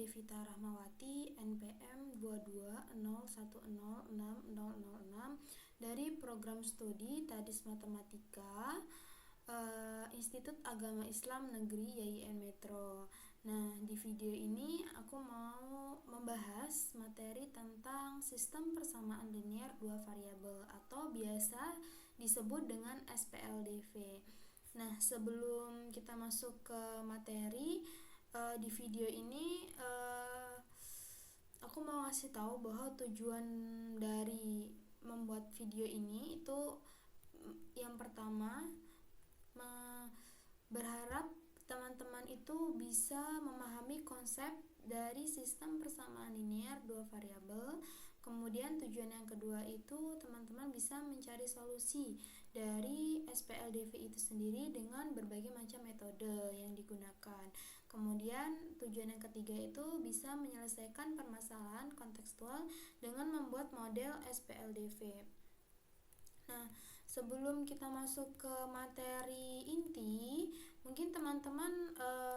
Devita Rahmawati, NPM 2201060006 dari Program Studi Tadis Matematika Institut Agama Islam Negeri YIN Metro. Nah, di video ini aku mau membahas materi tentang sistem persamaan linear dua variabel atau biasa disebut dengan SPLDV. Nah, sebelum kita masuk ke materi, di video ini aku mau ngasih tahu bahwa tujuan dari membuat video ini itu yang pertama berharap teman-teman itu bisa memahami konsep dari sistem persamaan linear dua variabel. Kemudian tujuan yang kedua itu teman-teman bisa mencari solusi dari SPLDV itu sendiri dengan berbagai macam metode yang digunakan. Kemudian tujuan yang ketiga itu bisa menyelesaikan permasalahan kontekstual dengan membuat model SPLDV. Nah, sebelum kita masuk ke materi inti, mungkin teman-teman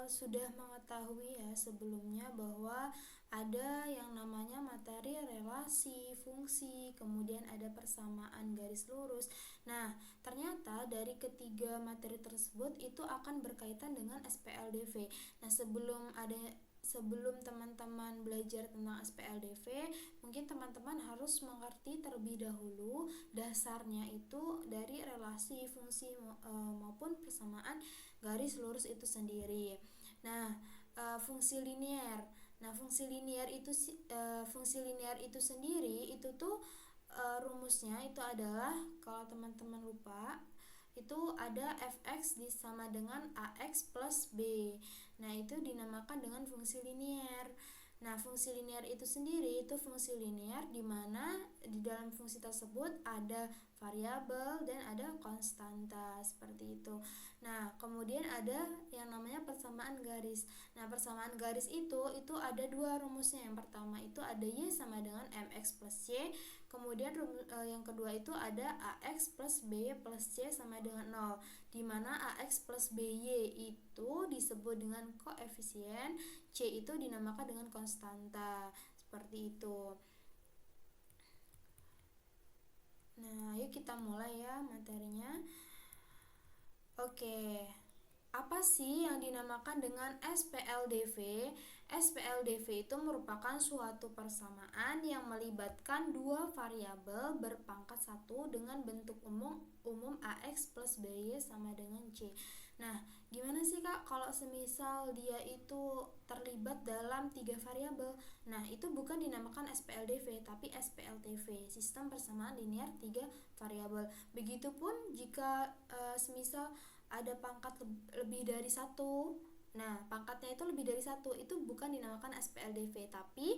sudah mengetahui ya sebelumnya bahwa ada yang namanya materi relasi, fungsi, kemudian ada persamaan garis lurus. Nah, ternyata dari ketiga materi tersebut itu akan berkaitan dengan SPLDV. Nah, sebelum teman-teman belajar tentang SPLDV, mungkin teman-teman harus mengerti terlebih dahulu dasarnya itu dari relasi, fungsi maupun persamaan garis lurus itu sendiri. Nah, fungsi linear. Nah, fungsi linear itu sendiri itu tuh rumusnya itu adalah, kalau teman-teman lupa, itu ada fx sama dengan ax plus b. Nah, itu dinamakan dengan fungsi linear. Nah, fungsi linear itu sendiri itu fungsi linear di mana di dalam fungsi tersebut ada variabel dan ada konstanta seperti itu. Nah, kemudian ada yang namanya persamaan garis. Nah, persamaan garis itu ada dua rumusnya. Yang pertama itu ada y sama dengan mx plus y. Kemudian yang kedua itu ada ax plus by plus c sama dengan 0, di mana ax plus by itu disebut dengan koefisien, c itu dinamakan dengan konstanta, seperti itu. Nah, yuk kita mulai ya materinya. Oke, apa sih yang dinamakan dengan SPLDV? SPLDV itu merupakan suatu persamaan yang melibatkan dua variabel berpangkat 1 dengan bentuk umum AX plus BY sama dengan C. Nah, gimana sih Kak kalau semisal dia itu terlibat dalam 3 variabel? Nah, itu bukan dinamakan SPLDV tapi SPLTV, sistem persamaan linear 3 variabel. Begitupun jika semisal ada pangkat lebih dari 1. Nah, pangkatnya itu lebih dari 1, itu bukan dinamakan SPLDV tapi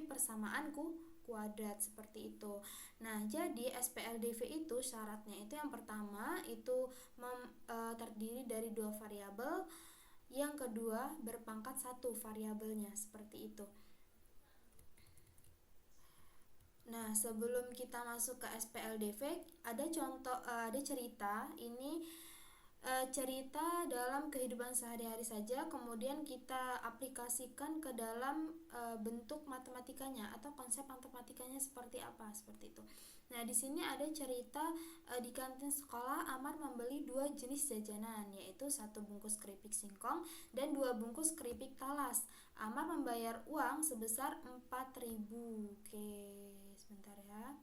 persamaan kuadrat, seperti itu. Nah, jadi SPLDV itu syaratnya itu yang pertama itu terdiri dari 2 variabel, yang kedua berpangkat 1 variabelnya, seperti itu. Nah, sebelum kita masuk ke SPLDV, ada cerita. Ini cerita dalam kehidupan sehari-hari saja, kemudian kita aplikasikan ke dalam bentuk matematikanya atau konsep matematikanya seperti apa, seperti itu. Nah, di sini ada cerita di kantin sekolah Amar membeli 2 jenis jajanan, yaitu 1 bungkus keripik singkong dan 2 bungkus keripik talas. Amar membayar uang sebesar 4.000. Oke, sebentar ya.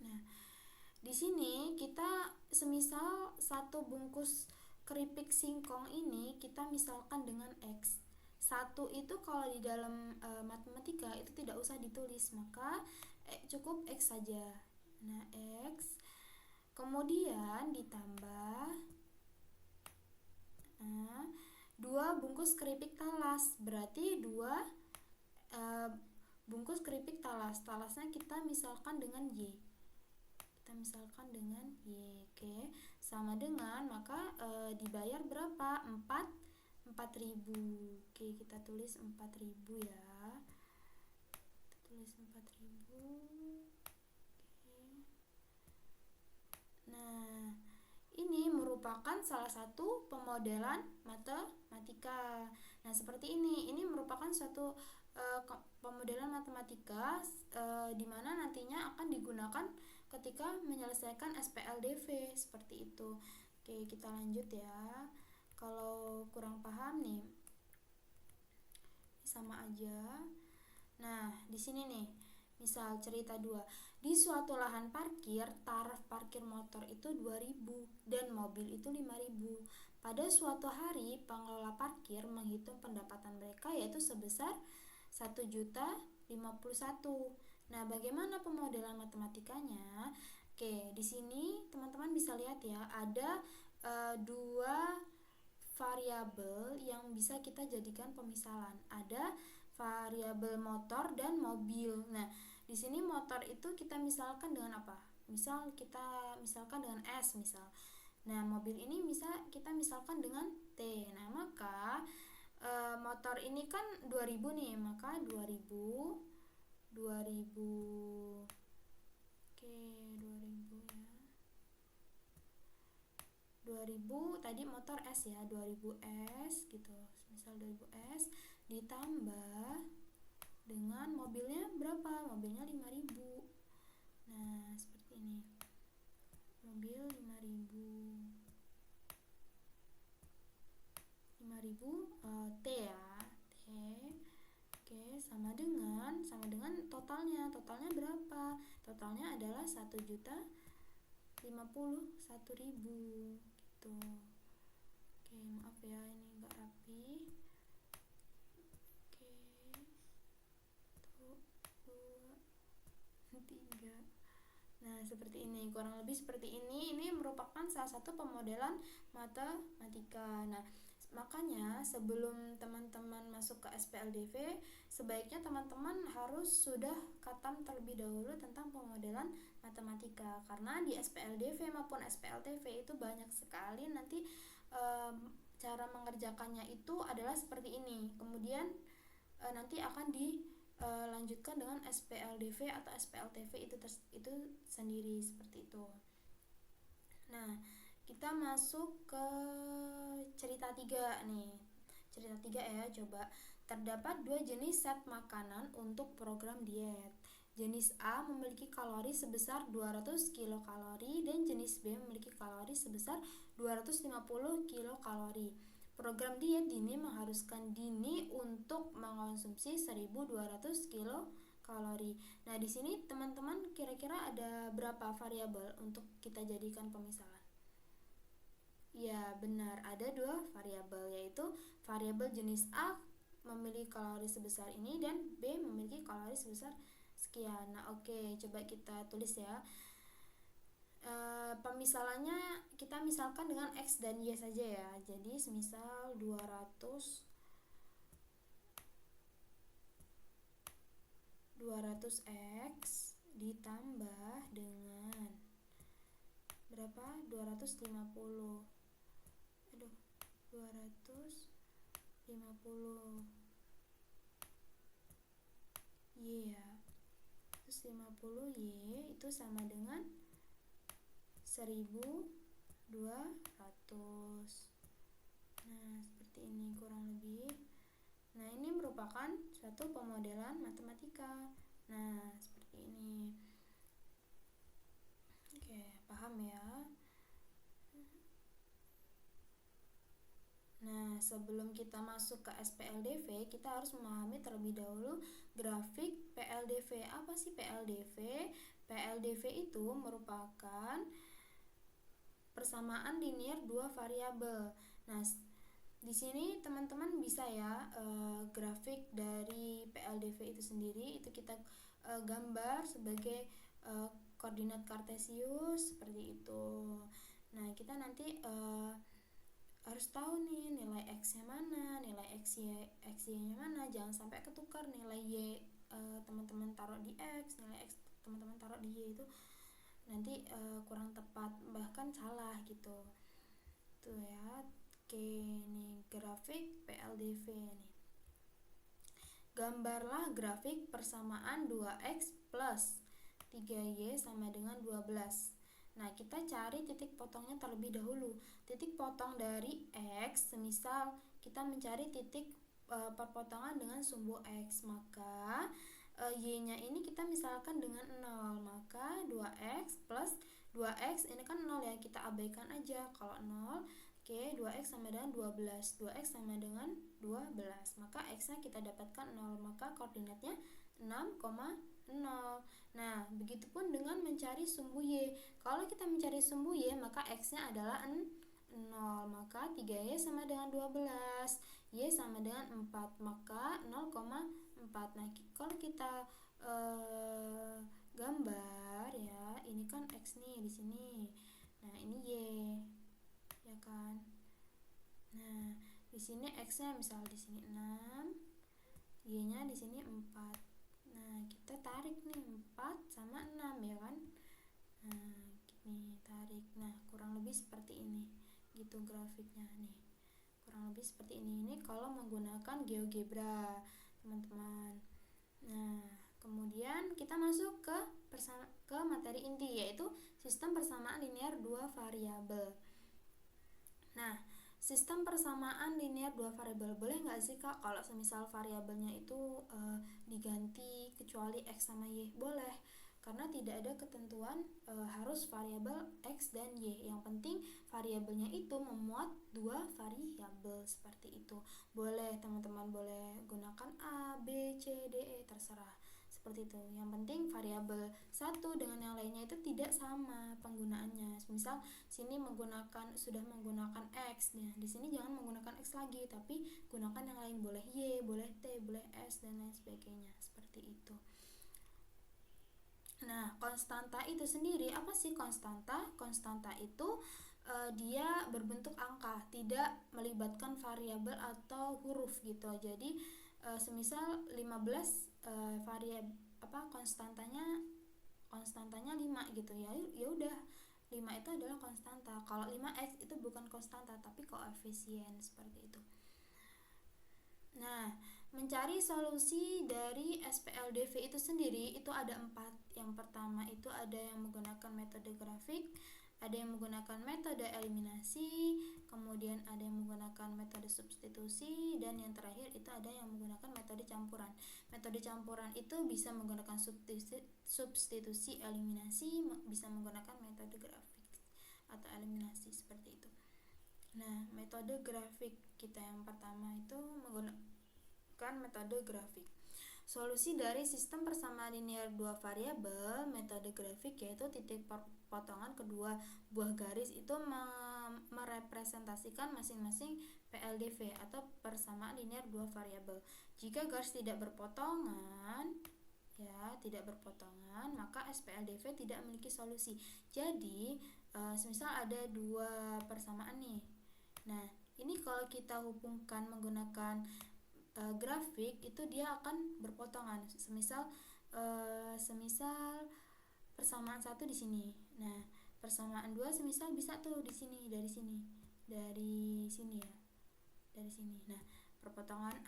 Nah, di sini kita semisal 1 bungkus keripik singkong ini kita misalkan dengan X. 1 itu kalau di dalam matematika itu tidak usah ditulis, maka cukup X saja. Nah, X kemudian ditambah 2 bungkus keripik talas, berarti 2 bungkus keripik talas. Talasnya kita misalkan dengan Y. Oke, sama dengan, maka dibayar berapa? 4.000. Oke, kita tulis 4.000 ya. Kita tulis 4.000. Oke. Nah, merupakan salah satu pemodelan matematika. Nah, seperti ini merupakan suatu pemodelan matematika di mana nantinya akan digunakan ketika menyelesaikan SPLDV seperti itu. Oke, kita lanjut ya. Kalau kurang paham nih, sama aja. Nah, di sini nih, misal cerita 2. Di suatu lahan parkir, tarif parkir motor itu 2.000 dan mobil itu 5.000. Pada suatu hari, pengelola parkir menghitung pendapatan mereka yaitu sebesar 1.051. Nah, bagaimana pemodelan matematikanya? Oke, di sini teman-teman bisa lihat ya, ada dua variabel yang bisa kita jadikan pemisalan. Ada variabel motor dan mobil. Nah, di sini motor itu kita misalkan dengan apa? Kita misalkan dengan S misal. Nah, mobil ini bisa kita misalkan dengan T. Nah, maka motor ini kan 2000 nih, maka 2000 oke, 2000 ya. 2000 tadi motor S ya, 2000 S gitu. Misal 2000 S ditambah dengan mobilnya berapa? Mobilnya 5000. Nah, seperti ini. Mobil 5000 T ya. T. Oke, sama dengan totalnya. Totalnya berapa? Totalnya adalah 1.051.000 gitu. Oke, maaf ya ini enggak rapi. Oke. 1 2 3. Nah, seperti ini, kurang lebih seperti ini. Ini merupakan salah satu pemodelan matematika. Nah, makanya sebelum teman-teman masuk ke SPLDV, sebaiknya teman-teman harus sudah khatam terlebih dahulu tentang pemodelan matematika. Karena di SPLDV maupun SPLTV itu banyak sekali nanti cara mengerjakannya itu adalah seperti ini. Kemudian nanti akan lanjutkan dengan SPLDV atau SPLTV itu sendiri seperti itu. Nah, kita masuk ke cerita 3 nih. Cerita 3 ya, coba. Terdapat 2 jenis set makanan untuk program diet. Jenis A memiliki kalori sebesar 200 kilokalori dan jenis B memiliki kalori sebesar 250 kilokalori. Program diet Dini mengharuskan Dini untuk mengonsumsi 1.200 kilokalori. Nah, di sini teman-teman kira-kira ada berapa variabel untuk kita jadikan pemisalan? Ya, benar, ada 2 variabel, yaitu variabel jenis A memiliki kalori sebesar ini dan B memiliki kalori sebesar sekian. Nah, oke, coba kita tulis ya. Pemisalannya kita misalkan dengan X dan Y saja ya. Jadi semisal 200 X ditambah dengan berapa? 250. 250 Y ya. 250 Y itu sama dengan 1.200. Nah, seperti ini kurang lebih. Nah, ini merupakan suatu pemodelan matematika. Nah, seperti ini. Oke, paham ya? Nah, sebelum kita masuk ke SPLDV, kita harus memahami terlebih dahulu grafik PLDV. Apa sih PLDV? PLDV itu merupakan persamaan linear 2 variabel. Nah, di sini teman-teman bisa ya grafik dari PLDV itu sendiri itu kita gambar sebagai koordinat kartesius seperti itu. Nah, kita nanti harus tahu nih nilai X-nya mana, nilai X-Y-nya mana, jangan sampai ketukar nilai Y teman-teman taruh di X, nilai X teman-teman taruh di Y itu nanti kurang tepat, bahkan salah gitu. Tuh ya. Oke, nih grafik PLDV nih. Gambarlah grafik persamaan 2X plus 3Y sama dengan 12. Nah, kita cari titik potongnya terlebih dahulu. Titik potong dari X, semisal kita mencari titik perpotongan dengan sumbu X, maka Y-nya ini kita misalkan dengan 0, maka 2X plus 2X ini kan 0 ya, kita abaikan aja kalau 0. Oke, 2X sama dengan 12, 2X sama dengan 12, maka X-nya kita dapatkan 0, maka koordinatnya 6,0. Nah, begitupun dengan mencari sumbu Y. Kalau kita mencari sumbu Y, maka X-nya adalah 0, maka 3Y sama dengan 12, Y sama dengan 4, maka 0,4. Nah, kalau kita gambar ya, ini kan X nih di sini. Nah, ini Y. Ya kan? Nah, di sini X-nya misal di sini 6, Y-nya di sini 4. Nah, kita tarik nih 4 sama 6 ya kan? Nah, gini tarik. Nah, kurang lebih seperti ini. Gitu grafiknya nih. Kurang lebih seperti ini. Ini kalau menggunakan GeoGebra, teman-teman. Nah, kemudian kita masuk ke materi inti, yaitu sistem persamaan linear dua variabel. Nah, sistem persamaan linear dua variabel, boleh nggak sih Kak kalau semisal variabelnya itu diganti kecuali X sama Y? Boleh, karena tidak ada ketentuan harus variabel X dan Y. Yang penting variabelnya itu memuat dua variabel seperti itu. Boleh teman-teman, boleh gunakan A, B, C, D, E, terserah. Seperti itu. Yang penting variabel satu dengan yang lainnya itu tidak sama penggunaannya. Misal sini sudah menggunakan X, nah di sini jangan menggunakan X lagi, tapi gunakan yang lain, boleh Y, boleh T, boleh S, dan lain sebagainya. Seperti itu. Nah, konstanta itu sendiri apa sih konstanta? Konstanta itu dia berbentuk angka, tidak melibatkan variabel atau huruf gitu. Jadi semisal 15 konstantanya 5 gitu ya. Ya udah, 5 itu adalah konstanta. Kalau 5x itu bukan konstanta tapi koefisien, seperti itu. Nah, mencari solusi dari SPLDV itu sendiri itu ada 4. Yang pertama itu ada yang menggunakan metode grafik, ada yang menggunakan metode eliminasi, kemudian ada yang menggunakan metode substitusi, dan yang terakhir itu ada yang menggunakan metode campuran. Metode campuran itu bisa menggunakan substitusi, eliminasi, bisa menggunakan metode grafik atau eliminasi, seperti itu. Nah, metode grafik kita yang pertama itu menggunakan metode grafik. Solusi dari sistem persamaan linear dua variabel metode grafik yaitu titik potongan kedua buah garis itu merepresentasikan masing-masing PLDV atau persamaan linear dua variabel. Jika garis tidak berpotongan, maka SPLDV tidak memiliki solusi. Jadi, semisal ada dua persamaan nih. Nah, ini kalau kita hubungkan menggunakan grafik itu dia akan berpotongan. Semisal persamaan 1 di sini. Nah, persamaan 2 semisal bisa tuh di sini, dari sini ya. Dari sini. Nah,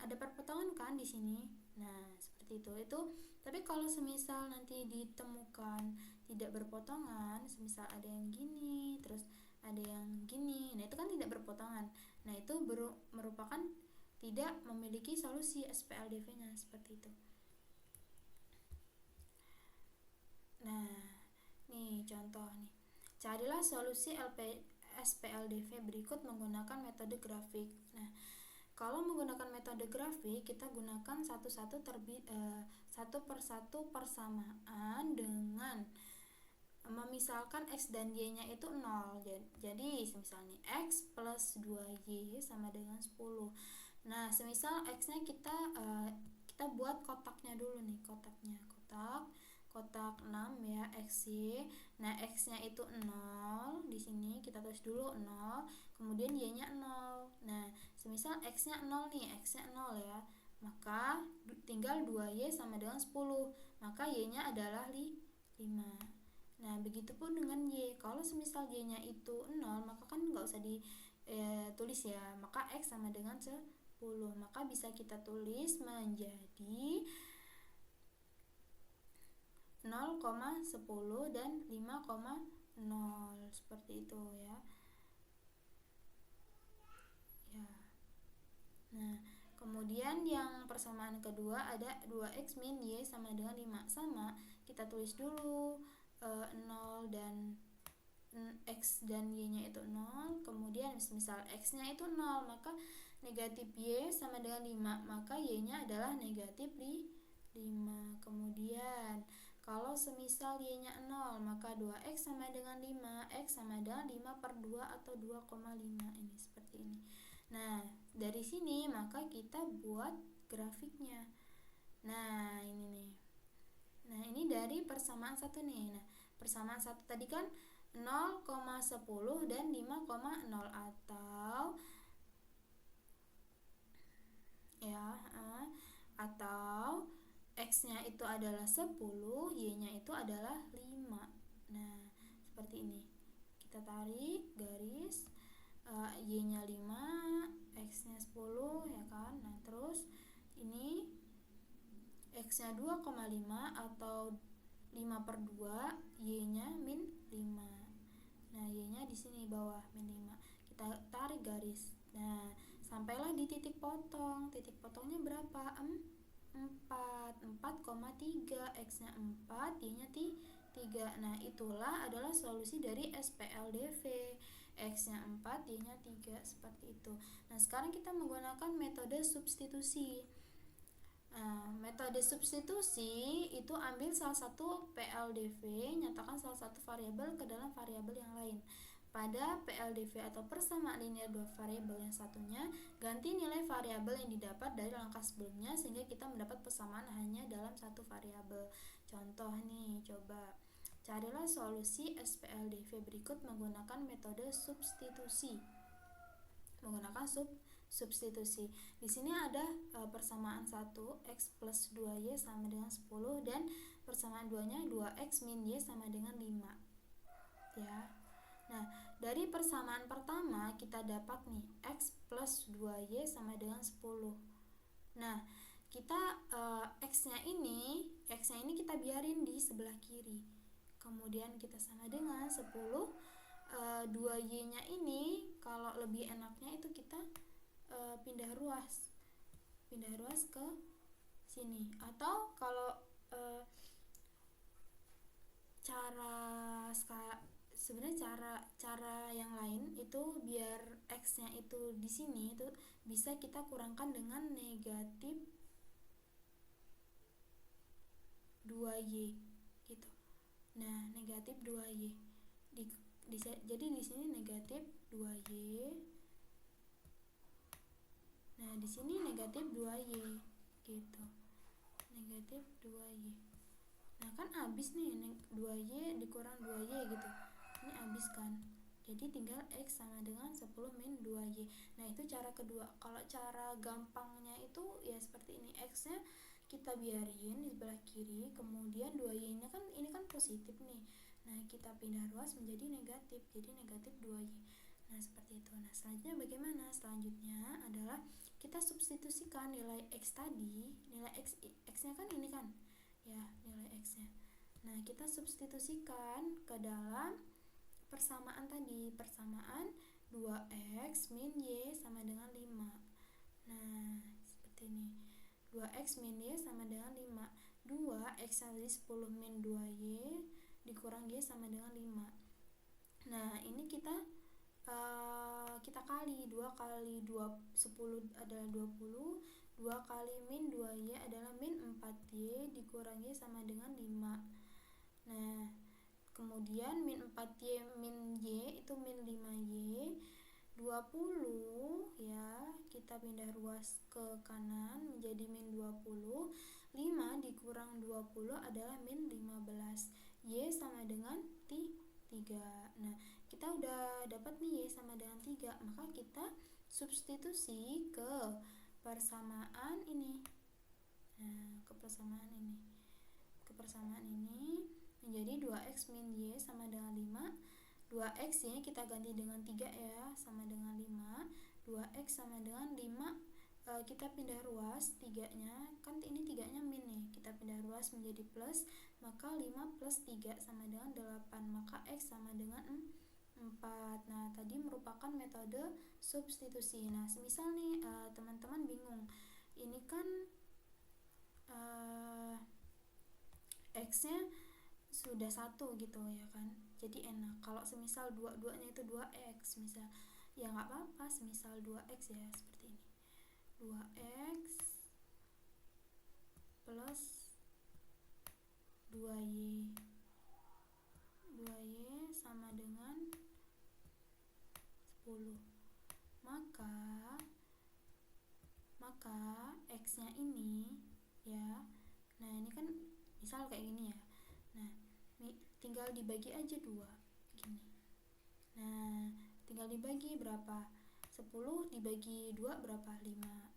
ada perpotongan kan di sini. Nah, seperti itu. Tapi kalau semisal nanti ditemukan tidak berpotongan, semisal ada yang gini, terus ada yang gini. Nah, itu kan tidak berpotongan. Nah, itu merupakan tidak memiliki solusi SPLDV-nya, seperti itu. Nah, nih contoh nih. Carilah solusi SPLDV berikut menggunakan metode grafik. Nah, kalau menggunakan metode grafik, kita gunakan satu persatu persamaan dengan memisalkan X dan Y-nya itu 0. Jadi, misalnya X plus 2Y sama dengan 10. Nah, semisal X-nya kita buat kotaknya dulu nih, kotak 6 ya, XY. Nah, X-nya itu 0, di sini kita tulis dulu 0, kemudian Y-nya 0. Nah, semisal X-nya 0 nih, X-nya 0 ya, maka tinggal 2Y sama dengan 10, maka Y-nya adalah 5. Nah, begitupun dengan Y. Kalau semisal Y-nya itu 0, maka kan nggak usah ditulis ya, maka X sama dengan 10, maka bisa kita tulis menjadi 0,10 dan 5,0. 0 seperti itu ya. Nah, kemudian yang persamaan kedua ada 2x min y sama dengan 5. Sama, kita tulis dulu 0 dan x dan y-nya itu 0. Kemudian misal x-nya itu 0, maka negatif y sama dengan 5, maka y-nya adalah negatif 5. Kemudian kalau semisal y-nya 0, maka 2x sama dengan 5, x sama dengan 5 per 2 atau 2,5. Ini seperti ini. Nah, dari sini maka kita buat grafiknya. Nah, ini nih. Nah, ini dari persamaan satu nih. Nah, persamaan satu tadi kan 0,10 dan 5,0 atau x-nya itu adalah 10, y-nya itu adalah 5. Nah, seperti ini. Kita tarik garis, y-nya 5, x-nya 10 ya kan. Nah, terus ini x-nya 2,5 atau 5 per 2, y-nya min 5. Nah, y-nya di sini bawah min 5. Kita tarik garis. Nah, sampailah di titik potong. Titik potongnya berapa? 4,3, x-nya 4, y-nya 3. Nah, itulah adalah solusi dari SPLDV. X-nya 4, y-nya 3, seperti itu. Nah, sekarang kita menggunakan metode substitusi. Nah, metode substitusi itu ambil salah satu PLDV, nyatakan salah satu variabel ke dalam variabel yang lain. Pada PLDV atau persamaan linear dua variabel yang satunya, ganti nilai variabel yang didapat dari langkah sebelumnya sehingga kita mendapat persamaan hanya dalam satu variabel. Contoh nih, coba carilah solusi SPLDV berikut menggunakan metode substitusi. Substitusi. Di sini ada persamaan 1, x plus 2y sama dengan 10, dan persamaan 2-nya 2x min y sama dengan 5. Ya. Nah, dari persamaan pertama kita dapat nih x plus 2y sama dengan 10. Nah, kita x-nya ini kita biarin di sebelah kiri. Kemudian kita sama dengan 10. 2y-nya ini kalau lebih enaknya itu kita pindah ruas ke sini, atau kalau cara yang lain itu biar x-nya itu di sini itu bisa kita kurangkan dengan negatif 2y gitu. Nah, negatif 2y jadi di sini negatif 2y. Nah, di sini negatif 2y gitu. Negatif 2y. Nah, kan habis nih 2y dikurang 2y gitu. Ini habis kan. Jadi tinggal x sama dengan 10 min 2y. Nah, itu cara kedua. Kalau cara gampangnya itu ya seperti ini. X-nya kita biarin di sebelah kiri, kemudian 2y-nya kan ini kan positif nih. Nah, kita pindah ruas menjadi negatif. Jadi negatif 2y. Nah, seperti itu. Nah, selanjutnya bagaimana? Selanjutnya adalah kita substitusikan nilai x tadi, nilai x-nya kan ini kan. Ya, nilai x-nya. Nah, kita substitusikan ke dalam persamaan tadi, persamaan 2x min y sama dengan 5. Nah, seperti ini. 2x min y sama dengan 5. 2x tadi 10 min 2y dikurang y sama dengan 5. Nah, ini kita kali 2 kali 10 adalah 20. 2 kali min 2y adalah min 4y dikurang y sama dengan 5. Nah, kemudian min 4y min y itu min 5y. 20 ya, kita pindah ruas ke kanan menjadi min 20. 5 dikurang 20 adalah min 15. Y sama dengan 3. Nah, kita udah dapat nih y sama dengan 3, maka kita substitusi ke persamaan ini. Nah, ke persamaan ini menjadi 2x min y sama dengan 5. 2x nya kita ganti dengan 3 ya, sama dengan 5. 2x sama dengan 5, kita pindah ruas 3-nya, kan ini 3-nya min nih, kita pindah ruas menjadi plus. maka 5 plus 3 sama dengan 8, maka X sama dengan 4. Nah, tadi merupakan metode substitusi. Nah, semisal nih teman-teman bingung, ini kan X-nya sudah 1 gitu ya kan, jadi enak kalau semisal dua-duanya itu 2X misal, ya nggak apa-apa, semisal 2X ya seperti ini, 2X plus 2Y, 2Y sama dengan 10. Maka X-nya ini ya, nah ini kan misal kayak gini ya, nah tinggal dibagi aja 2 gini. Nah, tinggal dibagi berapa? 10 dibagi 2 berapa? 5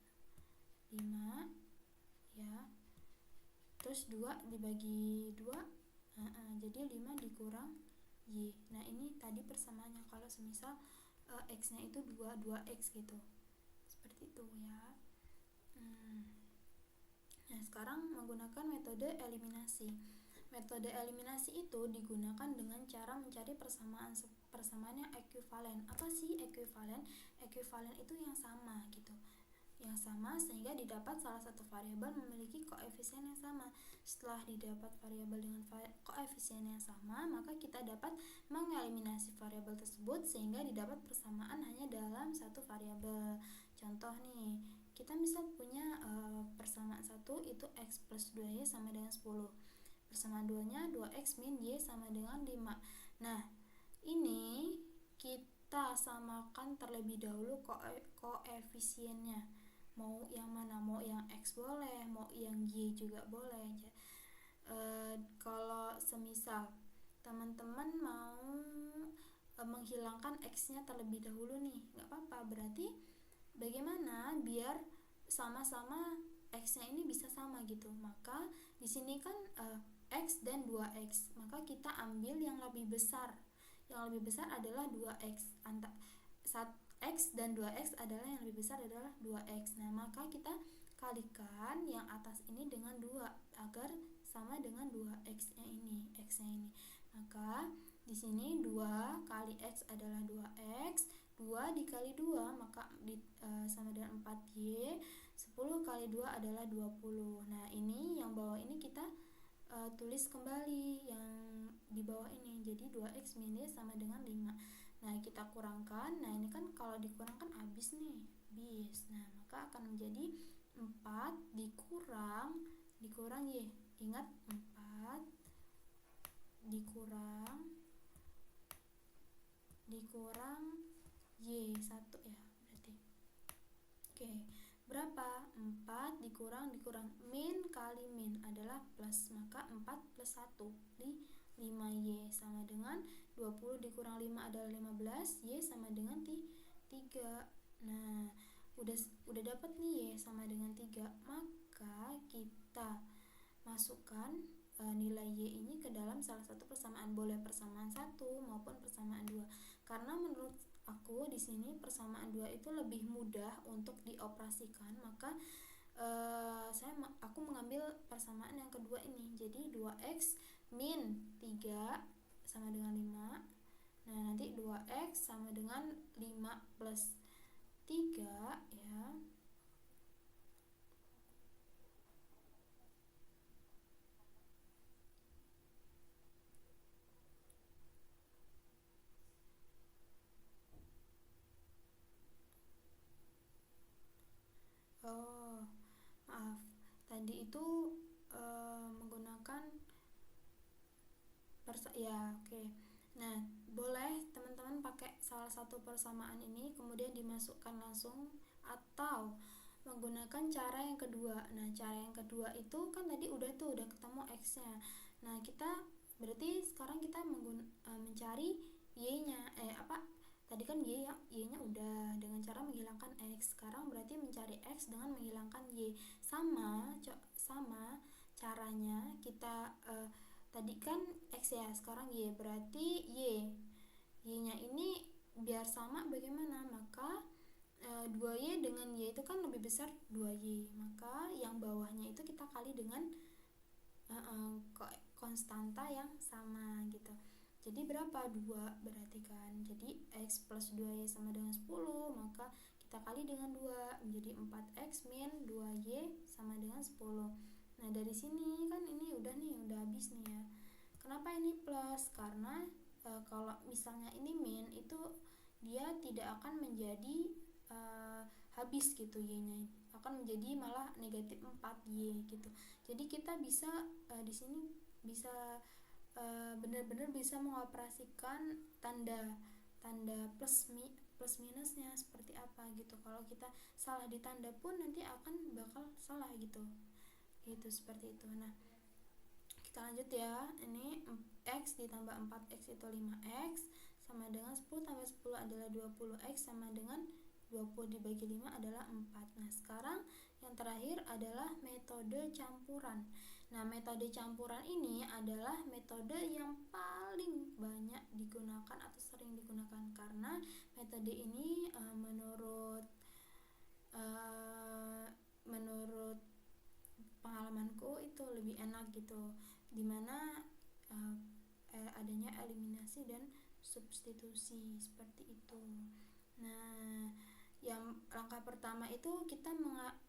ya. Terus 2 dibagi 2 jadi 5 dikurang Y. Nah, ini tadi persamaannya kalau semisal X-nya itu 2X gitu. Seperti itu ya. Nah, sekarang menggunakan metode eliminasi. Metode eliminasi itu digunakan dengan cara mencari persamaan yang ekuivalen. Apa sih ekuivalen? Ekuivalen itu yang sama gitu. Yang sama sehingga didapat salah satu variabel memiliki koefisien yang sama. Setelah didapat variabel dengan koefisien yang sama, maka kita dapat mengeliminasi variabel tersebut sehingga didapat persamaan hanya dalam satu variabel. Contoh nih, kita misal punya persamaan 1 itu X plus 2Y sama dengan 10. Persamaan 2-nya 2X min Y sama dengan 5. Nah, ini kita samakan terlebih dahulu koefisiennya. Mau yang mana? Mau yang X boleh, mau yang Y juga boleh. Kalau semisal teman-teman mau menghilangkan X-nya terlebih dahulu nih, nggak apa-apa. Berarti bagaimana biar sama-sama X-nya ini bisa sama gitu. Maka di sini kan X dan 2X, maka kita ambil yang lebih besar. Yang lebih besar adalah 2X. X dan 2X adalah yang lebih besar adalah 2X. Nah, maka kita kalikan yang atas ini dengan 2 agar sama dengan 2X-nya ini, X-nya ini. Maka di sini 2 kali X adalah 2X, 2 dikali 2 maka sama dengan 4Y, 10 kali 2 adalah 20. Nah, ini yang bawah ini kita tulis kembali yang di bawah ini, jadi 2X min Y sama dengan 5. Nah, kita kurangkan. Nah, ini kan kalau dikurangkan habis nih, habis. Nah, maka akan menjadi 4 dikurang Y. Ingat, 4 dikurang Y 1 ya berarti. Oke, berapa? 4 dikurang min kali min adalah plus, maka 4 plus 1 5Y sama dengan 20 dikurang 5 adalah 15, Y sama dengan 3. Nah, udah dapat nih Y sama dengan 3, maka kita masukkan nilai Y ini ke dalam salah satu persamaan, boleh persamaan 1 maupun persamaan 2. Karena menurut aku di sini persamaan 2 itu lebih mudah untuk dioperasikan, maka aku mengambil persamaan yang kedua ini. Jadi 2X min 3 sama dengan 5. Nah, nanti 2X sama dengan 5 plus 3 ya. Oh, maaf. Tadi itu menggunakan ya, oke. Nah, boleh teman-teman pakai salah satu persamaan ini kemudian dimasukkan langsung atau menggunakan cara yang kedua. Nah, cara yang kedua itu kan tadi udah ketemu X-nya. Nah, kita berarti sekarang kita mencari Y-nya. Tadi kan Y-nya udah dengan cara menghilangkan X. Sekarang berarti mencari X dengan menghilangkan Y. Sama caranya kita tadi kan X ya, sekarang Y, berarti Y-nya ini biar sama bagaimana? Maka 2Y dengan Y itu kan lebih besar 2Y, maka yang bawahnya itu kita kali dengan konstanta yang sama gitu. Jadi berapa? 2 berarti kan. Jadi X plus 2Y sama dengan 10, maka kita kali dengan 2 menjadi 4X min 2Y sama dengan 10. Nah dari sini kan ini udah habis nih ya. Kenapa ini plus? Karena kalau misalnya ini min, itu dia tidak akan menjadi habis gitu Y-nya, akan menjadi malah negatif 4Y gitu. Jadi kita bisa di sini bisa benar-benar bisa mengoperasikan tanda plus minusnya seperti apa gitu. Kalau kita salah di tanda pun nanti akan bakal salah gitu seperti itu. Nah kita lanjut ya. Ini X ditambah 4X itu 5X sama dengan 10 tambah 10 adalah 20X sama dengan 20 dibagi 5 adalah 4. Nah sekarang yang terakhir adalah metode campuran. Nah metode campuran ini adalah metode yang paling banyak digunakan atau sering digunakan, karena metode ini menurut pengalamanku itu lebih enak gitu, dimana adanya eliminasi dan substitusi seperti itu. Nah yang langkah pertama itu kita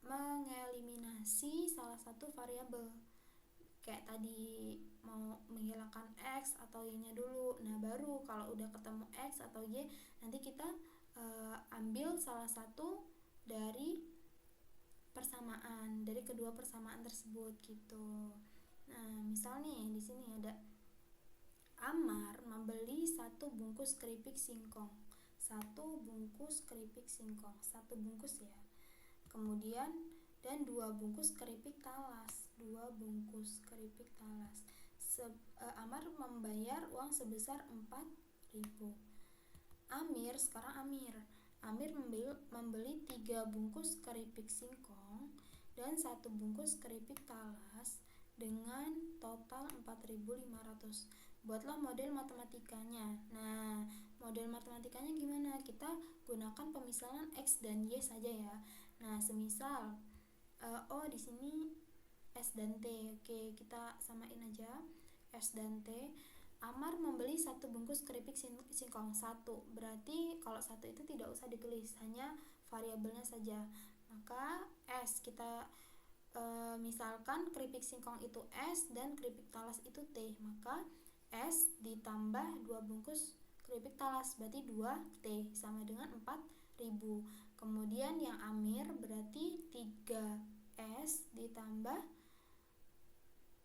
mengeliminasi salah satu variabel, kayak tadi mau menghilangkan X atau Y-nya dulu. Nah baru kalau udah ketemu X atau Y, nanti kita ambil salah satu dari persamaan, dari kedua persamaan tersebut gitu. Nah misal nih di sini ada Amar membeli 1 bungkus keripik singkong. 1 bungkus keripik singkong, 1 bungkus ya. Kemudian dan 2 bungkus keripik talas, 2 bungkus keripik talas. Amar membayar uang sebesar 4.000. Amir membeli 3 bungkus keripik singkong dan 1 bungkus keripik talas dengan total 4.500. Buatlah model matematikanya. Nah, model matematikanya gimana? Kita gunakan pemisahan X dan Y saja ya. Nah, semisal di sini S dan T. Oke, kita samain aja S dan T. Amar membeli 1 bungkus keripik singkong 1. Berarti kalau 1 itu tidak usah ditulis, hanya variabelnya saja. Maka S kita misalkan keripik singkong itu S dan keripik talas itu T, maka S ditambah 2 bungkus keripik talas berarti 2T sama dengan 4.000. Kemudian yang Amir berarti 3S ditambah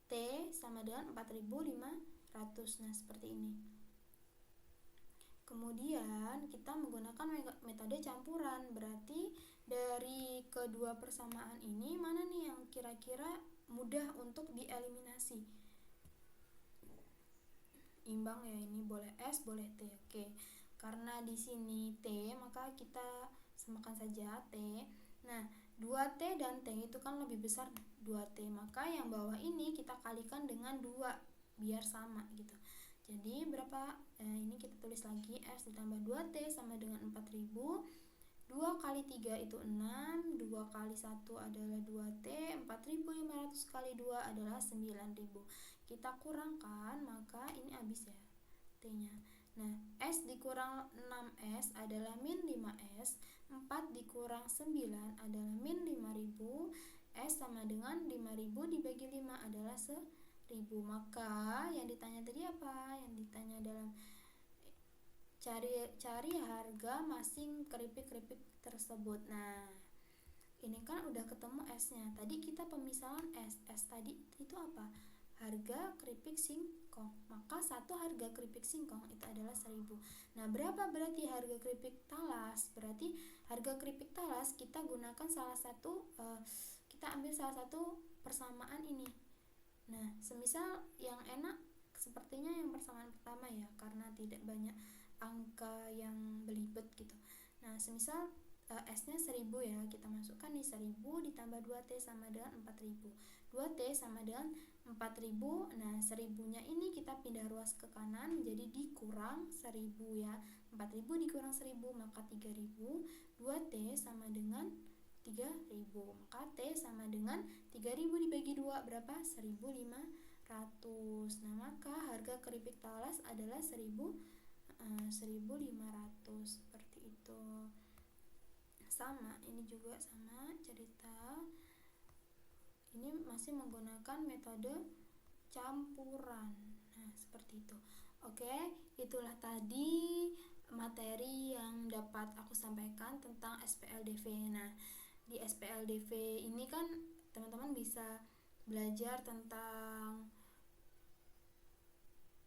T sama dengan 4.500. Nah seperti ini. Kemudian kita menggunakan metode campuran, berarti dari kedua persamaan ini mana nih yang kira-kira mudah untuk dieliminasi? Imbang ya, ini boleh S boleh T. Oke, karena di sini T maka kita samakan saja T. Nah 2T dan T itu kan lebih besar 2T, maka yang bawah ini kita kalikan dengan 2 biar sama gitu. Jadi berapa? Ini kita tulis lagi, S ditambah 2T sama dengan 4.000. 2 kali 3 itu 6, 2 kali 1 adalah 2T, 4.500 kali 2 adalah 9.000. Kita kurangkan, maka ini habis ya T-nya. Nah, S dikurang 6S adalah min 5S, 4 dikurang 9 adalah min 5.000, S sama dengan 5.000 dibagi 5 adalah 1.000. Maka yang ditanya tadi apa? Yang ditanya dalam cari harga masing keripik-keripik tersebut. Nah, ini kan udah ketemu S-nya. Tadi kita pemisahan S tadi itu apa? Harga keripik singkong. Maka satu harga keripik singkong itu adalah 1.000. Nah, berapa berarti harga keripik talas? Berarti harga keripik talas kita gunakan kita ambil salah satu persamaan ini. Nah, semisal yang enak sepertinya yang persamaan pertama ya, karena tidak banyak angka yang belibet gitu. Nah, semisal S-nya 1.000 ya, kita masukkan nih 1.000 ditambah 2T sama dengan 4.000. 2T sama dengan 4.000. Nah 1.000-nya ini kita pindah ruas ke kanan, jadi dikurang 1.000 ya. 4.000 dikurang 1.000 maka 3.000. 2T sama dengan 3.000, maka T sama dengan 3.000 dibagi 2 berapa? 1.500. Nah, maka harga keripik talas adalah 1.500 seperti itu. Sama, ini juga sama cerita. Ini masih menggunakan metode campuran. Nah, seperti itu. Oke, itulah tadi materi yang dapat aku sampaikan tentang SPLDV. Nah, di SPLDV ini kan teman-teman bisa belajar tentang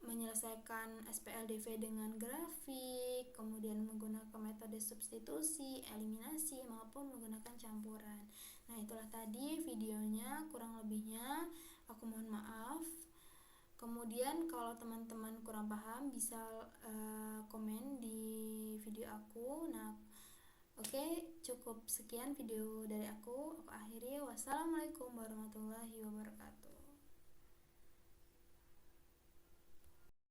menyelesaikan SPLDV dengan grafik, kemudian menggunakan metode substitusi, eliminasi, maupun menggunakan campuran. Nah, itulah tadi videonya, kurang lebihnya aku mohon maaf. Kemudian kalau teman-teman kurang paham bisa komen di video aku. Nah, oke, cukup sekian video dari aku akhiri. Wassalamualaikum warahmatullahi wabarakatuh.